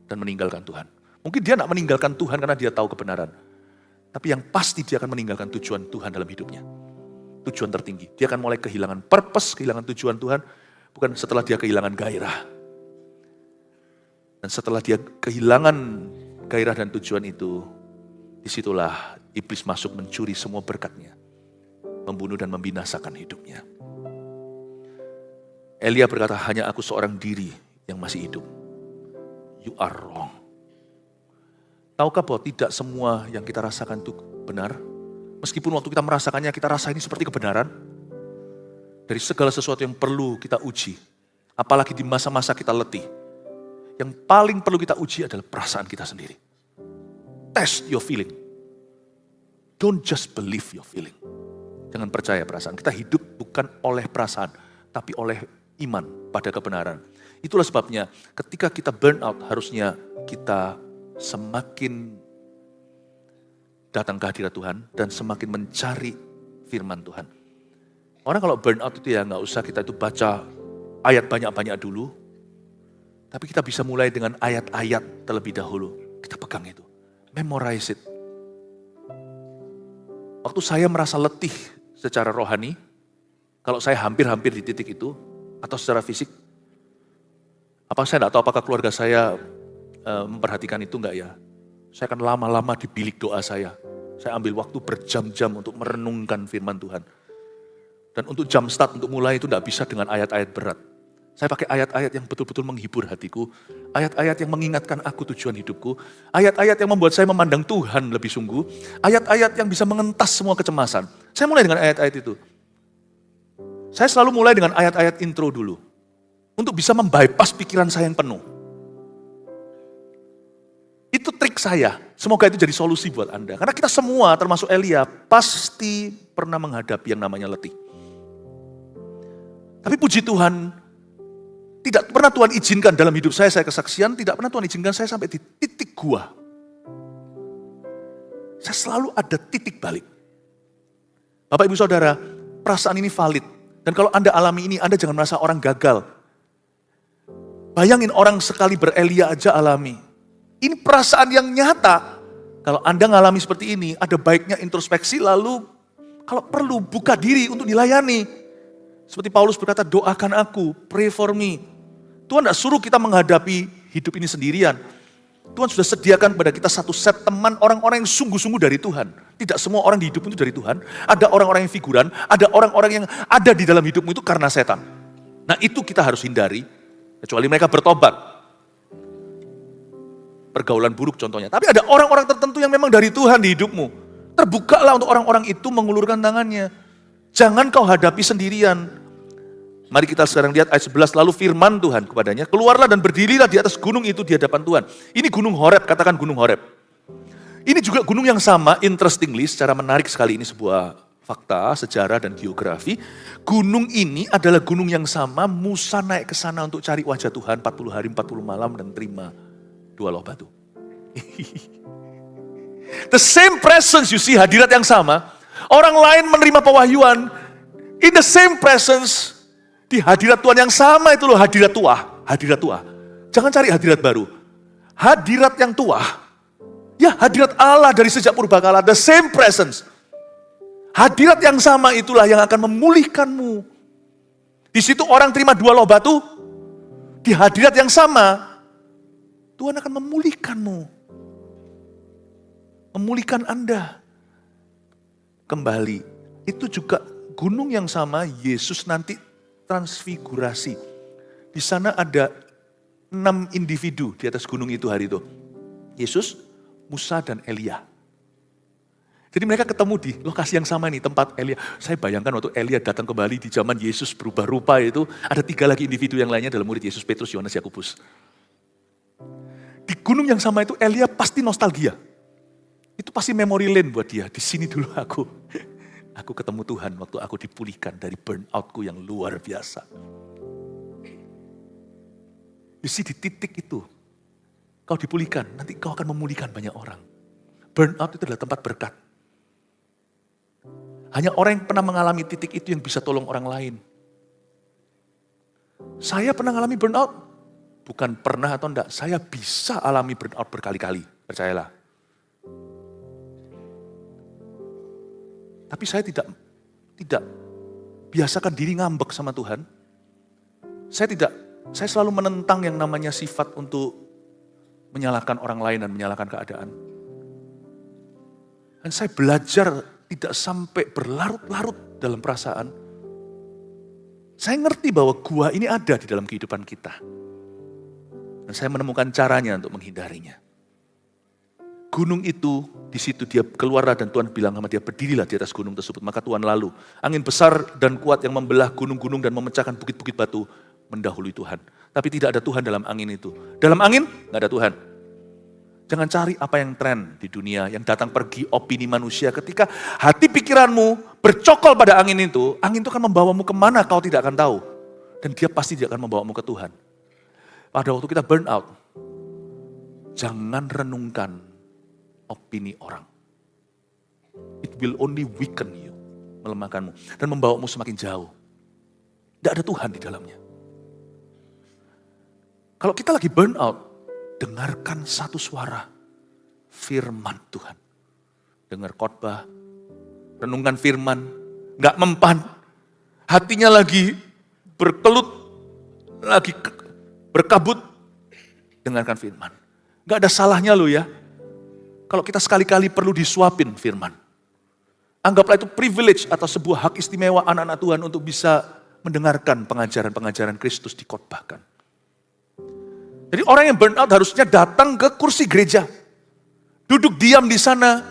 dan meninggalkan Tuhan. Mungkin dia tidak meninggalkan Tuhan karena dia tahu kebenaran. Tapi yang pasti dia akan meninggalkan tujuan Tuhan dalam hidupnya. Tujuan tertinggi. Dia akan mulai kehilangan purpose, kehilangan tujuan Tuhan. Bukan setelah dia kehilangan gairah. Dan setelah dia kehilangan gairah dan tujuan itu, disitulah iblis masuk mencuri semua berkatnya. Membunuh dan membinasakan hidupnya. Elia berkata, hanya aku seorang diri yang masih hidup. You are wrong. Tahukah bahwa tidak semua yang kita rasakan itu benar? Meskipun waktu kita merasakannya, kita rasa ini seperti kebenaran. Dari segala sesuatu yang perlu kita uji. Apalagi di masa-masa kita letih. Yang paling perlu kita uji adalah perasaan kita sendiri. Test your feeling. Don't just believe your feeling. Jangan percaya perasaan. Kita hidup bukan oleh perasaan, tapi oleh iman pada kebenaran. Itulah sebabnya ketika kita burn out, harusnya kita semakin datang ke hadirat Tuhan dan semakin mencari firman Tuhan. Orang kalau burn out itu ya nggak usah kita itu baca ayat banyak-banyak dulu, tapi kita bisa mulai dengan ayat-ayat terlebih dahulu. Kita pegang itu, memorize it. Waktu saya merasa letih secara rohani, kalau saya hampir-hampir di titik itu, atau secara fisik, saya tidak tahu apakah keluarga saya memperhatikan itu enggak ya. Saya akan lama-lama di bilik doa saya. Saya ambil waktu berjam-jam untuk merenungkan firman Tuhan. Dan untuk jam start, untuk mulai itu tidak bisa dengan ayat-ayat berat. Saya pakai ayat-ayat yang betul-betul menghibur hatiku. Ayat-ayat yang mengingatkan aku tujuan hidupku. Ayat-ayat yang membuat saya memandang Tuhan lebih sungguh. Ayat-ayat yang bisa mengentas semua kecemasan. Saya mulai dengan ayat-ayat itu. Saya selalu mulai dengan ayat-ayat intro dulu. Untuk bisa membypass pikiran saya yang penuh. Itu trik saya. Semoga itu jadi solusi buat Anda. Karena kita semua termasuk Elia pasti pernah menghadapi yang namanya letih. Tapi puji Tuhan, tidak pernah Tuhan izinkan dalam hidup saya kesaksian, tidak pernah Tuhan izinkan saya sampai di titik gua. Saya selalu ada titik balik. Bapak Ibu Saudara, perasaan ini valid. Dan kalau Anda alami ini, Anda jangan merasa orang gagal. Bayangin orang sekali berelia aja alami. Ini perasaan yang nyata. Kalau Anda ngalami seperti ini, ada baiknya introspeksi lalu Kalau perlu, buka diri untuk dilayani. Seperti Paulus berkata, doakan aku, pray for me. Tuhan tidak suruh kita menghadapi hidup ini sendirian. Tuhan sudah sediakan pada kita satu set teman orang-orang yang sungguh-sungguh dari Tuhan. Tidak semua orang di hidupmu itu dari Tuhan. Ada orang-orang yang figuran, ada orang-orang yang ada di dalam hidupmu itu karena setan. Nah itu kita harus hindari, kecuali mereka bertobat. Pergaulan buruk contohnya. Tapi ada orang-orang tertentu yang memang dari Tuhan di hidupmu. Terbukalah untuk orang-orang itu mengulurkan tangannya. Jangan kau hadapi sendirian. Mari kita sekarang lihat ayat 11. Lalu firman Tuhan kepadanya, keluarlah dan berdirilah di atas gunung itu di hadapan Tuhan. Ini gunung Horeb, katakan gunung Horeb. Ini juga gunung yang sama, interestingly, secara menarik sekali ini sebuah fakta, sejarah dan geografi. Gunung ini adalah gunung yang sama, Musa naik ke sana untuk cari wajah Tuhan 40 hari 40 malam dan terima 2 loh batu. The same presence, you see, hadirat yang sama. Orang lain menerima pewahyuan, in the same presence, di hadirat Tuhan yang sama itu loh, hadirat tua, hadirat tua. Jangan cari hadirat baru. Hadirat yang tua, ya hadirat Allah dari sejak purbakala, the same presence. Hadirat yang sama itulah yang akan memulihkanmu. Di situ orang terima 2 loh batu, di hadirat yang sama, Tuhan akan memulihkanmu. Memulihkan Anda. Kembali, itu juga gunung yang sama, Yesus nanti transfigurasi. Di sana ada 6 individu di atas gunung itu hari itu. Yesus, Musa, dan Elia. Jadi mereka ketemu di lokasi yang sama nih, tempat Elia. Saya bayangkan waktu Elia datang kembali di zaman Yesus berubah rupa itu, ada 3 lagi individu yang lainnya dalam murid Yesus, Petrus, Yohanes, Yakobus. Di gunung yang sama itu Elia pasti nostalgia. Itu pasti memory lane buat dia. Di sini dulu aku ketemu Tuhan waktu aku dipulihkan dari burnoutku yang luar biasa. You see, di titik itu, kau dipulihkan, nanti kau akan memulihkan banyak orang. Burnout itu adalah tempat berkat. Hanya orang yang pernah mengalami titik itu yang bisa tolong orang lain. Saya pernah mengalami burnout, bukan pernah atau enggak, saya bisa alami burnout berkali-kali, percayalah. Tapi saya tidak biasakan diri ngambek sama Tuhan. Saya selalu menentang yang namanya sifat untuk menyalahkan orang lain dan menyalahkan keadaan. Dan saya belajar tidak sampai berlarut-larut dalam perasaan. Saya ngerti bahwa gua ini ada di dalam kehidupan kita. Dan saya menemukan caranya untuk menghindarinya. Gunung itu, di situ dia keluarlah dan Tuhan bilang sama dia, berdirilah di atas gunung tersebut. Maka Tuhan lalu, angin besar dan kuat yang membelah gunung-gunung dan memecahkan bukit-bukit batu mendahului Tuhan. Tapi tidak ada Tuhan dalam angin itu. Dalam angin, gak ada Tuhan. Jangan cari apa yang tren di dunia, yang datang pergi opini manusia. Ketika hati pikiranmu bercokol pada angin itu akan membawamu kemana kau tidak akan tahu. Dan dia pasti tidak akan membawamu ke Tuhan. Pada waktu kita burn out, jangan renungkan opini orang. It will only weaken you, melemahkanmu dan membawamu semakin jauh. Tidak ada Tuhan di dalamnya. Kalau kita lagi burn out, dengarkan satu suara, firman Tuhan. Dengar khotbah, renungkan firman, gak mempan, hatinya lagi berkelut, lagi berkabut, dengarkan firman. Gak ada salahnya loh ya. Kalau kita sekali-kali perlu disuapin firman. Anggaplah itu privilege atau sebuah hak istimewa anak-anak Tuhan untuk bisa mendengarkan pengajaran-pengajaran Kristus dikhotbahkan. Jadi orang yang burn out harusnya datang ke kursi gereja. Duduk diam di sana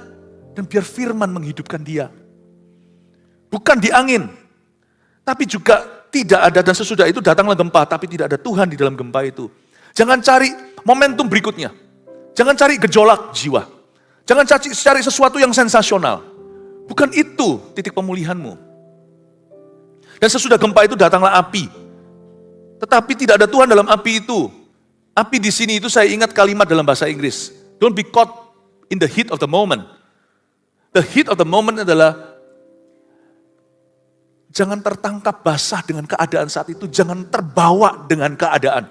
dan biar firman menghidupkan dia. Bukan di angin. Tapi juga tidak ada dan sesudah itu datanglah gempa tapi tidak ada Tuhan di dalam gempa itu. Jangan cari momentum berikutnya. Jangan cari gejolak jiwa. Jangan cari sesuatu yang sensasional. Bukan itu titik pemulihanmu. Dan sesudah gempa itu datanglah api. Tetapi tidak ada Tuhan dalam api itu. Api di sini itu saya ingat kalimat dalam bahasa Inggris. Don't be caught in the heat of the moment. The heat of the moment adalah jangan tertangkap basah dengan keadaan saat itu. Jangan terbawa dengan keadaan.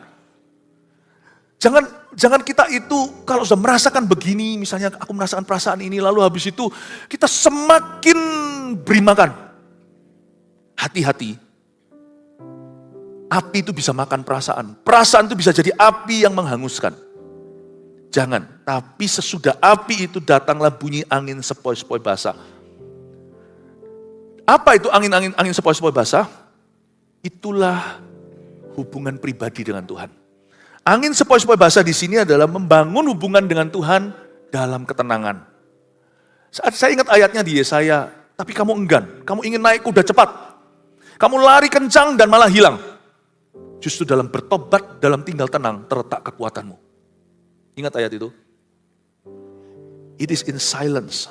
Jangan kita itu kalau sudah merasakan begini, misalnya aku merasakan perasaan ini, lalu habis itu kita semakin beri makan. Hati-hati. Api itu bisa makan perasaan. Perasaan itu bisa jadi api yang menghanguskan. Jangan. Tapi sesudah api itu datanglah bunyi angin sepoi-sepoi basah. Apa itu angin sepoi-sepoi basah? Itulah hubungan pribadi dengan Tuhan. Angin sepoi-sepoi basah di sini adalah membangun hubungan dengan Tuhan dalam ketenangan. Saat saya ingat ayatnya di Yesaya, tapi kamu enggan, kamu ingin naik kuda cepat. Kamu lari kencang dan malah hilang. Justru dalam bertobat, dalam tinggal tenang, terletak kekuatanmu. Ingat ayat itu? It is in silence.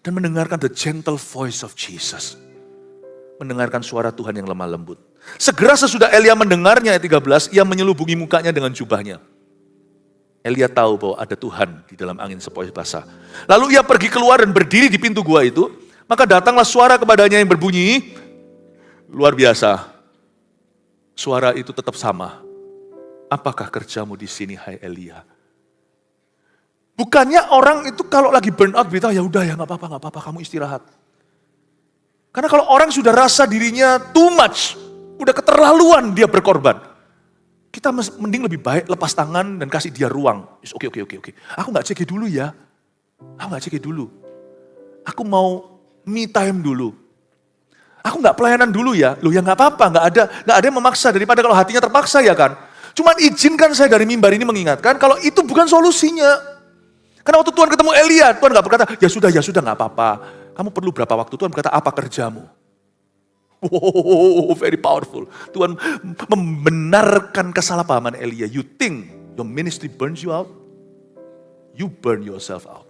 Dan mendengarkan the gentle voice of Jesus. Mendengarkan suara Tuhan yang lemah lembut. Segera sesudah Elia mendengarnya ayat 13, ia menyelubungi mukanya dengan jubahnya. Elia tahu bahwa ada Tuhan di dalam angin sepoi basah. Lalu ia pergi keluar dan berdiri di pintu gua itu. Maka datanglah suara kepadanya yang berbunyi, luar biasa. Suara itu tetap sama. Apakah kerjamu di sini, hai Elia? Bukannya orang itu kalau lagi burn out beritahu, ya udah ya nggak apa-apa, kamu istirahat. Karena kalau orang sudah rasa dirinya too much, udah keterlaluan dia berkorban. Kita mending lebih baik lepas tangan dan kasih dia ruang. Oke. Aku nggak CG dulu ya. Aku mau me time dulu. Aku nggak pelayanan dulu ya. Loh ya nggak apa-apa, nggak ada yang memaksa daripada kalau hatinya terpaksa ya kan. Cuman izinkan saya dari mimbar ini mengingatkan kalau itu bukan solusinya. Karena waktu Tuhan ketemu Elia, Tuhan nggak berkata, ya sudah nggak apa-apa. Kamu perlu berapa waktu? Tuhan berkata, apa kerjamu? Wow, very powerful. Tuhan membenarkan kesalahpahaman Elia. You think your ministry burns you out? You burn yourself out.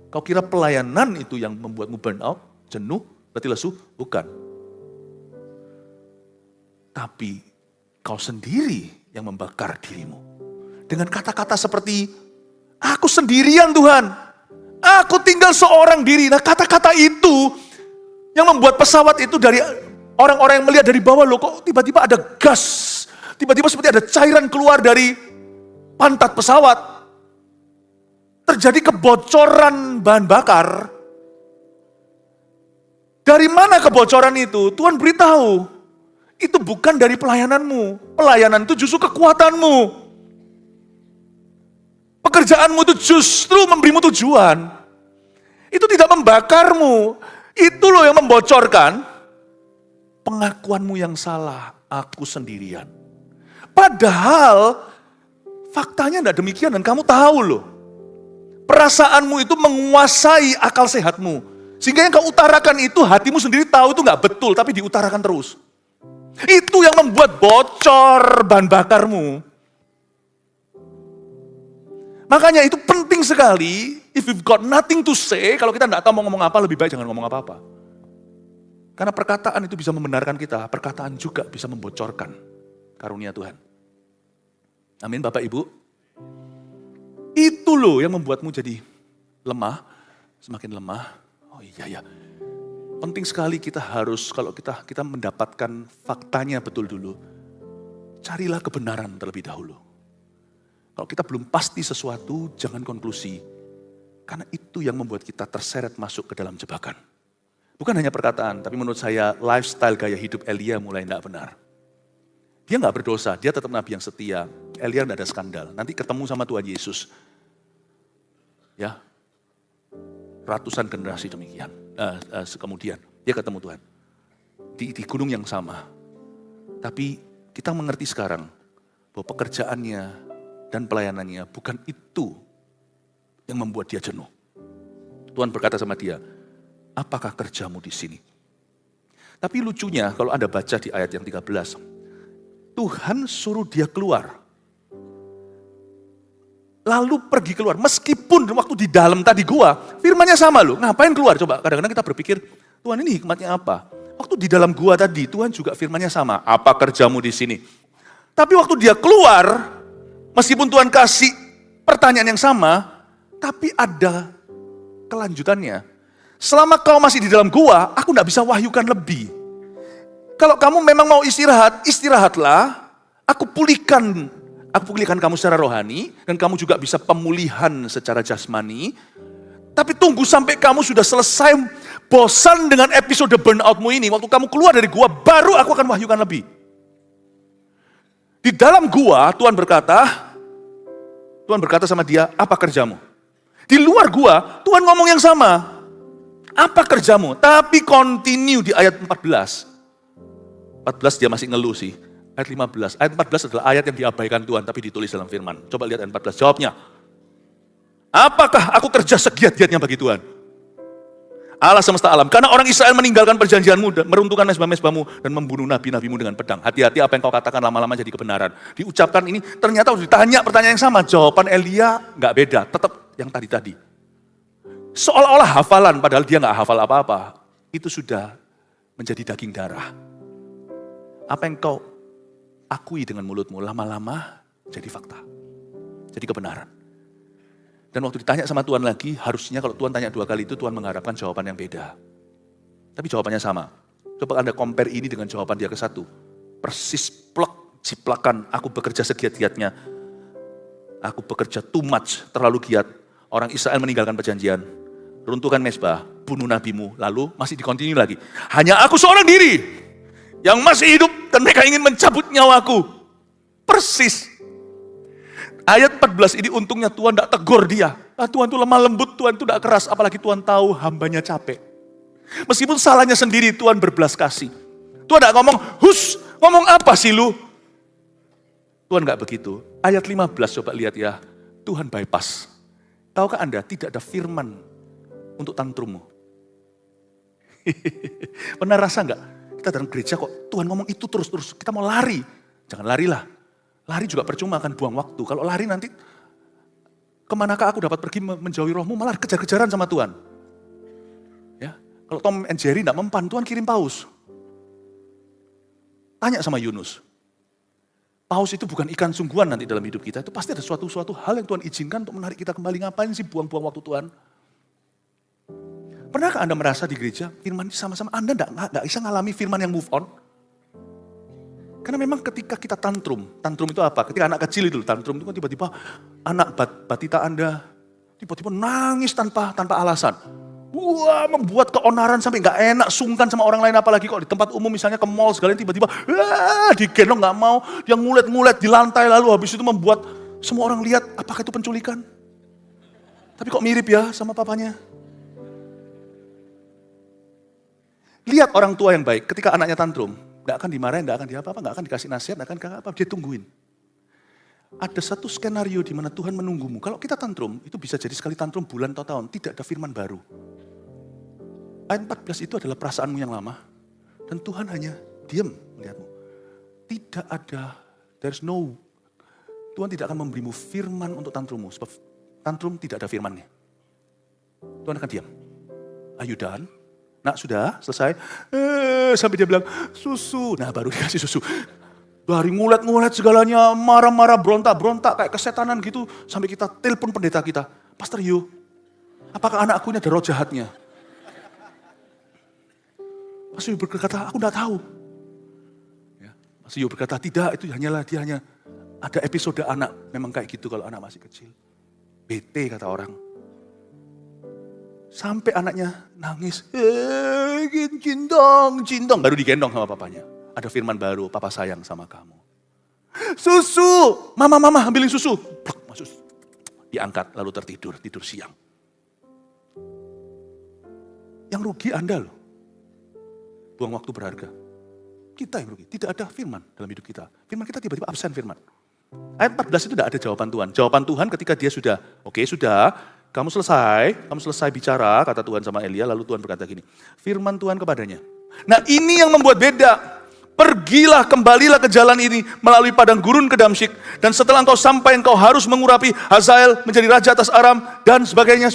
Kau kira pelayanan itu yang membuatmu burn out? Jenuh? Berarti lesu? Bukan. Tapi kau sendiri yang membakar dirimu. Dengan kata-kata seperti, aku sendirian Tuhan. Aku tinggal seorang diri. Nah kata-kata itu yang membuat pesawat itu dari orang-orang yang melihat dari bawah, loh kok tiba-tiba ada gas. Tiba-tiba seperti ada cairan keluar dari pantat pesawat. Terjadi kebocoran bahan bakar. Dari mana kebocoran itu? Tuhan beritahu. Itu bukan dari pelayananmu. Pelayanan itu justru kekuatanmu. Pekerjaanmu itu justru memberimu tujuan. Itu tidak membakarmu. Itu loh yang membocorkan pengakuanmu yang salah. Aku sendirian. Padahal faktanya tidak demikian dan kamu tahu loh. Perasaanmu itu menguasai akal sehatmu. Sehingga yang kau utarakan itu hatimu sendiri tahu itu nggak betul tapi diutarakan terus. Itu yang membuat bocor bahan bakarmu. Makanya itu penting sekali, if you've got nothing to say, kalau kita tidak tahu mau ngomong apa, lebih baik jangan ngomong apa-apa. Karena perkataan itu bisa membenarkan kita, perkataan juga bisa membocorkan karunia Tuhan. Amin Bapak Ibu. Itu loh yang membuatmu jadi lemah, semakin lemah. Oh iya. Penting sekali kita harus, kalau kita mendapatkan faktanya betul dulu, carilah kebenaran terlebih dahulu. Kalau kita belum pasti sesuatu, jangan konklusi. Karena itu yang membuat kita terseret masuk ke dalam jebakan. Bukan hanya perkataan, tapi menurut saya lifestyle gaya hidup Elia mulai tidak benar. Dia nggak berdosa, dia tetap nabi yang setia. Elia tidak ada skandal. Nanti ketemu sama Tuhan Yesus. Ya, ratusan generasi demikian. Kemudian dia ketemu Tuhan. Di gunung yang sama. Tapi kita mengerti sekarang bahwa pekerjaannya dan pelayanannya bukan itu yang membuat dia jenuh. Tuhan berkata sama dia, apakah kerjamu di sini? Tapi lucunya kalau Anda baca di ayat yang 13, Tuhan suruh dia keluar. Lalu pergi keluar, meskipun waktu di dalam tadi gua, firmannya sama loh, ngapain keluar? Coba kadang-kadang kita berpikir, Tuhan ini hikmatnya apa? Waktu di dalam gua tadi, Tuhan juga firmannya sama, apa kerjamu di sini? Tapi waktu dia keluar, meskipun Tuhan kasih pertanyaan yang sama, tapi ada kelanjutannya. Selama kau masih di dalam gua, aku tidak bisa wahyukan lebih. Kalau kamu memang mau istirahat, istirahatlah. Aku pulihkan Aku pulihkan kamu secara rohani, dan kamu juga bisa pemulihan secara jasmani. Tapi tunggu sampai kamu sudah selesai bosan dengan episode burnoutmu ini. Waktu kamu keluar dari gua, baru aku akan wahyukan lebih. Di dalam gua, Tuhan berkata sama dia, apa kerjamu? Di luar gua, Tuhan ngomong yang sama. Apa kerjamu? Tapi continue di ayat 14. 14 dia masih ngeluh sih. Ayat 15. Ayat 14 adalah ayat yang diabaikan Tuhan, tapi ditulis dalam firman. Coba lihat ayat 14, jawabnya. Apakah aku kerja segiat-giatnya bagi Tuhan? Allah semesta alam. Karena orang Israel meninggalkan perjanjianmu, meruntuhkan mezbah-mezbahmu, dan membunuh nabi-nabimu dengan pedang. Hati-hati apa yang kau katakan lama-lama jadi kebenaran. Diucapkan ini, ternyata ditanya pertanyaan yang sama. Jawaban Elia nggak beda, tetap yang tadi-tadi. Seolah-olah hafalan, padahal dia nggak hafal apa-apa. Itu sudah menjadi daging darah. Apa yang kau akui dengan mulutmu, lama-lama jadi fakta. Jadi kebenaran. Dan waktu ditanya sama Tuhan lagi, harusnya kalau Tuhan tanya 2 kali itu, Tuhan mengharapkan jawaban yang beda. Tapi jawabannya sama. Coba Anda compare ini dengan jawaban dia ke-1. Persis plek, ciplakan, aku bekerja segiat-giatnya. Aku bekerja too much, terlalu giat. Orang Israel meninggalkan perjanjian. Runtuhkan mezbah, bunuh nabimu, lalu masih dikontinue lagi. Hanya aku seorang diri yang masih hidup dan mereka ingin mencabut nyawaku. Persis. Ayat 14 ini untungnya Tuhan tidak tegur dia. Tuhan itu lemah lembut, Tuhan itu tidak keras. Apalagi Tuhan tahu hambanya capek. Meskipun salahnya sendiri, Tuhan berbelas kasih. Tuhan tidak ngomong, ngomong apa sih lu? Tuhan tidak begitu. Ayat 15 coba lihat ya. Tuhan bypass. Tahukah Anda tidak ada firman untuk tantrummu? Pernah rasa enggak? Kita dalam gereja kok Tuhan ngomong itu terus-terus. Kita mau lari. Jangan larilah. Lari juga percuma, akan buang waktu. Kalau lari nanti, kemanakah aku dapat pergi menjauhi rohmu, malah kejar-kejaran sama Tuhan. Ya, kalau Tom and Jerry tidak mempan, Tuhan kirim paus. Tanya sama Yunus. Paus itu bukan ikan sungguhan nanti dalam hidup kita. Itu pasti ada suatu hal yang Tuhan izinkan untuk menarik kita kembali. Ngapain sih buang-buang waktu Tuhan? Pernahkah Anda merasa di gereja, firman sama-sama Anda tidak bisa ngalami firman yang move on? Karena memang ketika kita tantrum itu apa? Ketika anak kecil itu, tantrum itu kan tiba-tiba anak batita Anda tiba-tiba nangis tanpa alasan. Wah, membuat keonaran sampai nggak enak, sungkan sama orang lain, apalagi kok di tempat umum misalnya ke mall segala tiba-tiba digendong nggak mau, yang ngulet-ngulet di lantai, lalu habis itu membuat semua orang lihat, apakah itu penculikan? Tapi kok mirip ya sama papanya? Lihat orang tua yang baik, ketika anaknya tantrum, nggak akan dimarahin, nggak akan diapa-apa, nggak akan dikasih nasihat, nggak akan apa, dia tungguin. Ada satu skenario di mana Tuhan menunggumu. Kalau kita tantrum, itu bisa jadi sekali tantrum bulan atau tahun, tidak ada firman baru. Ayat 14 itu adalah perasaanmu yang lama, dan Tuhan hanya diam melihatmu. Tidak ada, Tuhan tidak akan memberimu firman untuk tantrummu, sebab tantrum tidak ada firmannya. Tuhan akan diam. Are you done? Nak sudah selesai, sampai dia bilang susu, nah baru dikasih susu. Dari ngulet-ngulet segalanya, marah-marah, berontak-berontak kayak kesetanan gitu, sampai kita telepon pendeta kita, Pastor Yu, apakah anakku ini ada roh jahatnya? Pastor Yu berkata, aku tidak tahu. Ya, Pastor Yu berkata, tidak, itu dia hanya ada episode anak, memang kayak gitu kalau anak masih kecil. Bete kata orang. Sampai anaknya nangis, cindong, baru digendong sama papanya. Ada firman baru, papa sayang sama kamu. Susu, mama ambilin susu. Masuk, diangkat lalu tidur siang. Yang rugi Anda loh. Buang waktu berharga. Kita yang rugi, tidak ada firman dalam hidup kita. Firman kita tiba-tiba absen firman. Ayat 14 itu tidak ada jawaban Tuhan. Jawaban Tuhan ketika dia sudah, kamu selesai bicara, kata Tuhan sama Elia, lalu Tuhan berkata gini, firman Tuhan kepadanya. Nah ini yang membuat beda. Pergilah, kembalilah ke jalan ini melalui padang gurun ke Damsyik. Dan setelah engkau sampai, engkau harus mengurapi Hazael menjadi raja atas Aram dan sebagainya.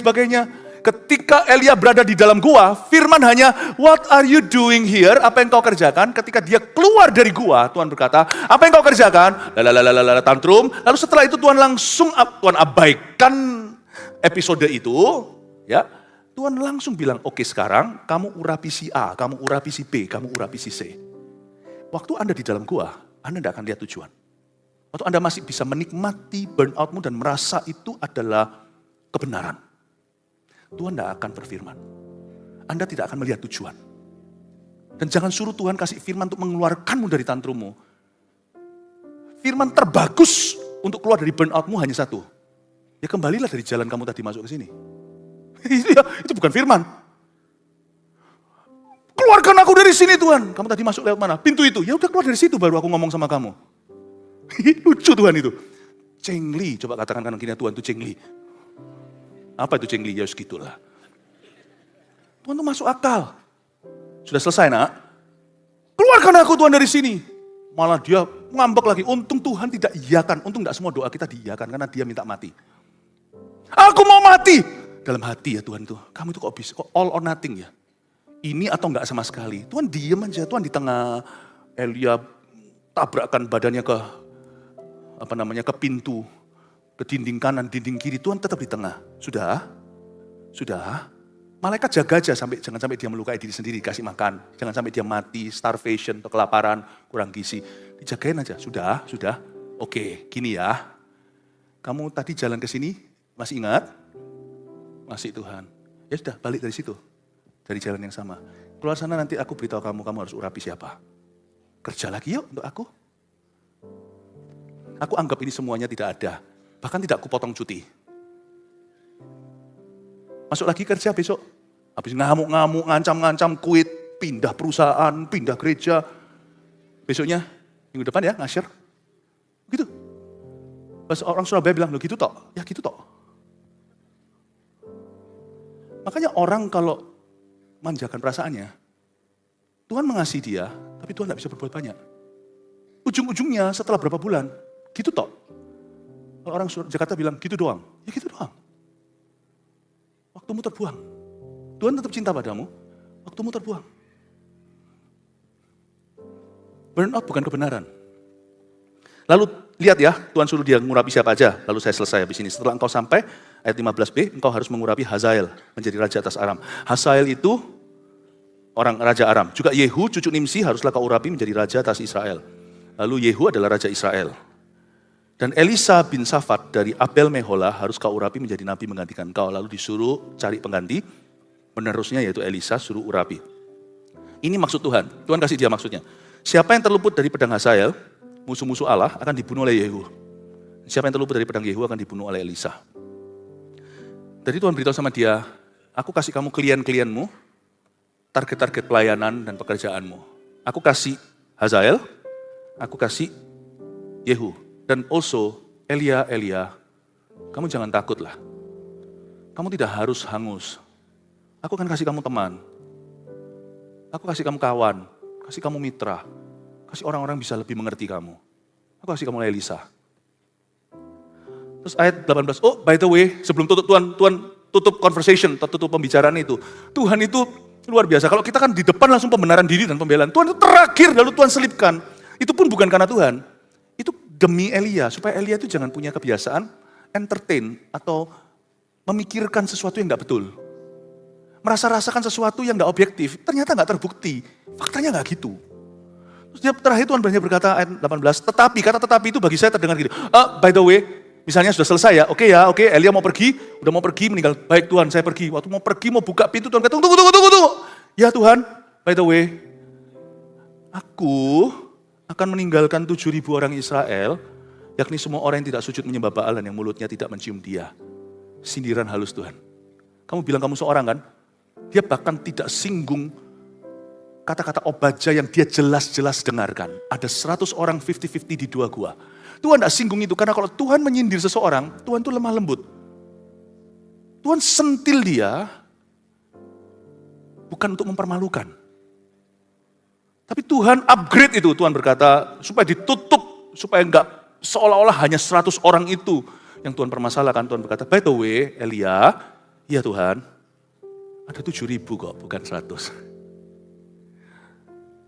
Ketika Elia berada di dalam gua, firman hanya, what are you doing here? Apa yang kau kerjakan? Ketika dia keluar dari gua, Tuhan berkata, apa yang kau kerjakan? Tantrum. Lalu setelah itu Tuhan Tuhan abaikan episode itu, ya. Tuhan langsung bilang, oke sekarang kamu urapi si A, kamu urapi si B, kamu urapi si C. Waktu Anda di dalam gua, Anda tidak akan lihat tujuan. Waktu Anda masih bisa menikmati burnout-mu dan merasa itu adalah kebenaran. Tuhan tidak akan berfirman. Anda tidak akan melihat tujuan. Dan jangan suruh Tuhan kasih firman untuk mengeluarkanmu dari tantrummu. Firman terbagus untuk keluar dari burnout-mu hanya satu. Ya kembalilah dari jalan kamu tadi masuk ke sini. Itu bukan firman. Keluarkan aku dari sini Tuhan. Kamu tadi masuk lewat mana? Pintu itu. Ya udah keluar dari situ baru aku ngomong sama kamu. Lucu Tuhan itu. Cengli, coba katakan kanan kiri Tuhan itu cengli. Apa itu cengli? Ya segitulah. Tuhan itu masuk akal. Sudah selesai nak? Keluarkan aku Tuhan dari sini. Malah dia ngambek lagi. Untung Tuhan tidak iyakan. Untung tidak semua doa kita diiyakan karena dia minta mati. Aku mau mati. Dalam hati ya Tuhan itu. Kamu itu kok bisa, kok all or nothing ya? Ini atau enggak sama sekali. Tuhan diem aja. Tuhan di tengah. Elia tabrakkan badannya ke ke pintu. Ke dinding kanan, dinding kiri. Tuhan tetap di tengah. Sudah? Sudah? Malaikat jaga aja jangan sampai dia melukai diri sendiri, kasih makan. Jangan sampai dia mati, starvation, atau kelaparan, kurang gizi. Dijagain aja, sudah. Oke, gini ya. Kamu tadi jalan ke sini, masih ingat? Masih Tuhan. Ya sudah, balik dari situ. Dari jalan yang sama. Keluar sana nanti aku beritahu kamu harus urapi siapa. Kerja lagi yuk untuk aku. Aku anggap ini semuanya tidak ada. Bahkan tidak aku potong cuti. Masuk lagi kerja besok. Habis ngamuk-ngamuk, ngancam-ngancam, quit, pindah perusahaan, pindah gereja. Besoknya, minggu depan ya, ngasir. Gitu. Pas orang Surabaya bilang, lo gitu tok? Ya gitu tok. Makanya orang kalau manjakan perasaannya, Tuhan mengasihi dia, tapi Tuhan tidak bisa berbuat banyak. Ujung-ujungnya setelah berapa bulan, gitu tok. Kalau orang Jakarta bilang, gitu doang. Ya gitu doang. Waktumu terbuang. Tuhan tetap cinta padamu, waktumu terbuang. Burnout bukan kebenaran. Lalu lihat ya, Tuhan suruh dia mengurapi siapa aja. Lalu saya selesai habis ini. Setelah engkau sampai ayat 15b, engkau harus mengurapi Hazael menjadi raja atas Aram. Hazael itu orang raja Aram. Juga Yehu, cucu Nimsi haruslah kau urapi menjadi raja atas Israel. Lalu Yehu adalah raja Israel. Dan Elisa bin Safat dari Abel Meholah harus kau urapi menjadi nabi menggantikan kau. Lalu disuruh cari pengganti, penerusnya yaitu Elisa suruh urapi. Ini maksud Tuhan, Tuhan kasih dia maksudnya. Siapa yang terluput dari pedang Hazael, musuh-musuh Allah akan dibunuh oleh Yehu. Siapa yang terluput dari pedang Yehu akan dibunuh oleh Elisa. Jadi Tuhan beritahu sama dia, aku kasih kamu klien-klienmu, target-target pelayanan dan pekerjaanmu. Aku kasih Hazael, aku kasih Yehu. Dan also, Elia, kamu jangan takutlah. Kamu tidak harus hangus. Aku akan kasih kamu teman. Aku kasih kamu kawan, kasih kamu mitra. Kasih orang-orang bisa lebih mengerti kamu. Aku kasih kamu Elisa. Terus ayat 18, oh by the way, sebelum Tuhan tutup conversation, tutup pembicaraan itu. Tuhan itu luar biasa. Kalau kita kan di depan langsung pembenaran diri dan pembelaan. Tuhan itu terakhir, lalu Tuhan selipkan. Itu pun bukan karena Tuhan. Itu demi Elia, supaya Elia itu jangan punya kebiasaan entertain atau memikirkan sesuatu yang gak betul. Merasa-rasakan sesuatu yang gak objektif, ternyata gak terbukti. Faktanya gak gitu. Terus dia terakhir Tuhan banyak berkata ayat 18, kata tetapi itu bagi saya terdengar gini. By the way, misalnya sudah selesai ya, oke, Elia mau pergi, udah mau pergi meninggal. Baik Tuhan, saya pergi. Waktu mau pergi, mau buka pintu, Tuhan kata, tunggu. Ya Tuhan, by the way, aku akan meninggalkan 7.000 orang Israel, yakni semua orang yang tidak sujud menyembah Baal dan yang mulutnya tidak mencium dia. Sindiran halus Tuhan. Kamu bilang kamu seorang kan? Dia bahkan tidak singgung kata-kata obaja yang dia jelas-jelas dengarkan. Ada 100 orang 50-50 di 2 gua. Tuhan tidak singgung itu, karena kalau Tuhan menyindir seseorang, Tuhan itu lemah lembut. Tuhan sentil dia, bukan untuk mempermalukan. Tapi Tuhan upgrade itu, Tuhan berkata, supaya ditutup, supaya enggak seolah-olah hanya 100 orang itu yang Tuhan permasalahkan. Tuhan berkata, by the way, Elia, ya Tuhan, ada 7.000 kok, bukan 100.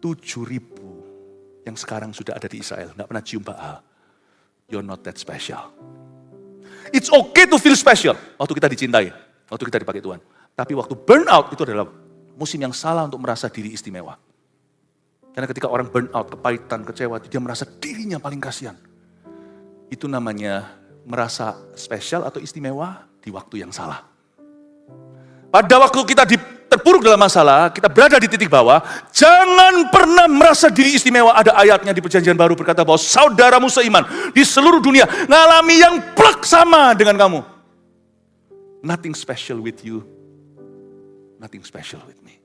7.000 yang sekarang sudah ada di Israel, enggak pernah cium Baal. You're not that special. It's okay to feel special waktu kita dicintai, waktu kita dipakai Tuhan. Tapi waktu burnout itu adalah musim yang salah untuk merasa diri istimewa. Karena ketika orang burnout, kepahitan, kecewa, dia merasa dirinya paling kasihan. Itu namanya merasa spesial atau istimewa di waktu yang salah. Pada waktu kita terpuruk dalam masalah, kita berada di titik bawah, jangan pernah merasa diri istimewa. Ada ayatnya di Perjanjian Baru berkata bahwa saudaramu seiman di seluruh dunia ngalami yang plek sama dengan kamu. Nothing special with you, nothing special with me.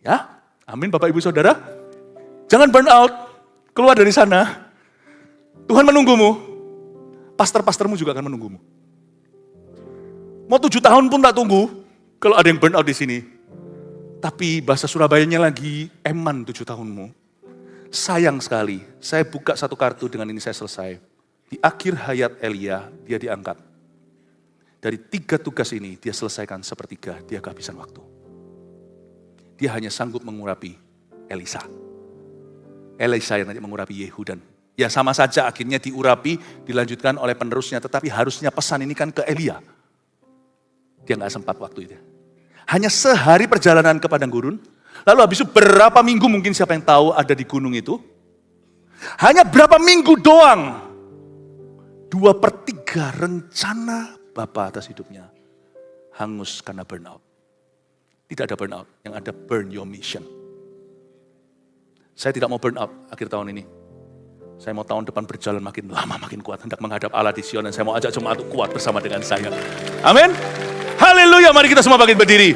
Ya, amin Bapak Ibu Saudara. Jangan burn out, keluar dari sana. Tuhan menunggumu, pastor-pastormu juga akan menunggumu. Mau 7 tahun pun tak tunggu, kalau ada yang burn out di sini. Tapi bahasa Surabayanya lagi, eman 7 tahunmu. Sayang sekali, saya buka satu kartu, dengan ini saya selesai. Di akhir hayat Elia, dia diangkat. Dari 3 tugas ini, dia selesaikan sepertiga, dia kehabisan waktu. Dia hanya sanggup mengurapi Elisa. Elisa yang nanti mengurapi Yehu, dan ya sama saja akhirnya diurapi, dilanjutkan oleh penerusnya. Tetapi harusnya pesan ini kan ke Elia. Dia gak sempat waktu itu. Hanya sehari perjalanan ke padang gurun. Lalu habis itu berapa minggu mungkin siapa yang tahu ada di gunung itu. Hanya berapa minggu doang. 2/3 rencana Bapa atas hidupnya hangus karena burnout. Tidak ada burnout, yang ada burn your mission. Saya tidak mau burnout akhir tahun ini. Saya mau tahun depan berjalan makin lama, makin kuat. Hendak menghadap Allah di Sion, dan saya mau ajak jemaat kuat bersama dengan saya. Amin. Haleluya, mari kita semua bangkit berdiri.